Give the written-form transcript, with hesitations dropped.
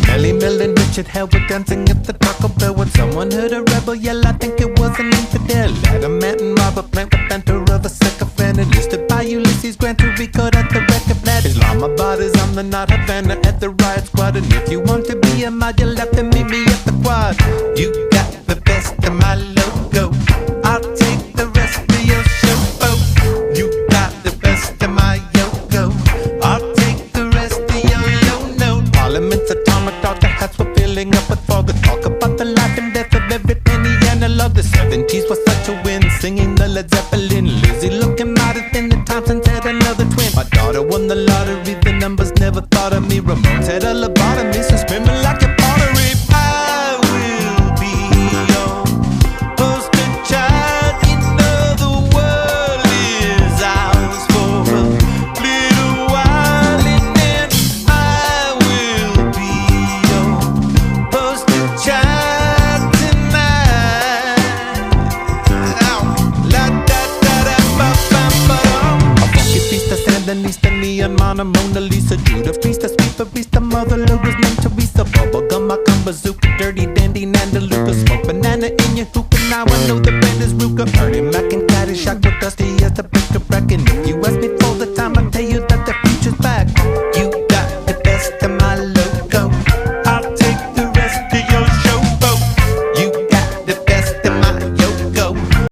Melly Mel and Richard Hell were dancing at the Taco Bell when someone heard a rebel yell. I think it was an infidel. Adamant and robber plant the banter of a sycophant, enlisted by Ulysses Grant to record at the record plant. Islamabad is on the Not Havana at the riot squad, and if you want to be a mod, you'll have to meet me at the quad. You got the best of my logo, I'll take the rest of your show. Oh, you got the best of my yogo, I'll take the rest of your yo-no. Parliament's atomic thought, the hats were filling up with fog. Talk about the life and death of every penny analog. The 70s was such a win, singing the Led Zeppelin. Lizzie looking mighty thin, the Thompsons had another twin. My daughter won the lottery, the numbers never thought of me. Ramones had a lobotomy, so screaming like a pottery. I will be your poster child. You know the world is ours for a little while, and then I will be your poster child tonight. La da da da ba ba ba. A funky beast, a Sandinista, neon Mona, Mona Lisa, Judah Priest, a sweet barista, Mother Lou was named Teresa. Bubblegum, I come bazooka, dirty dandy, Nanda Luca. Smoke banana in your hookah, now I know the band is Ruka. Ernie Mac and Caddyshack with Dusty as the brick-a-brack. And if you ask me for the time, I'll tell you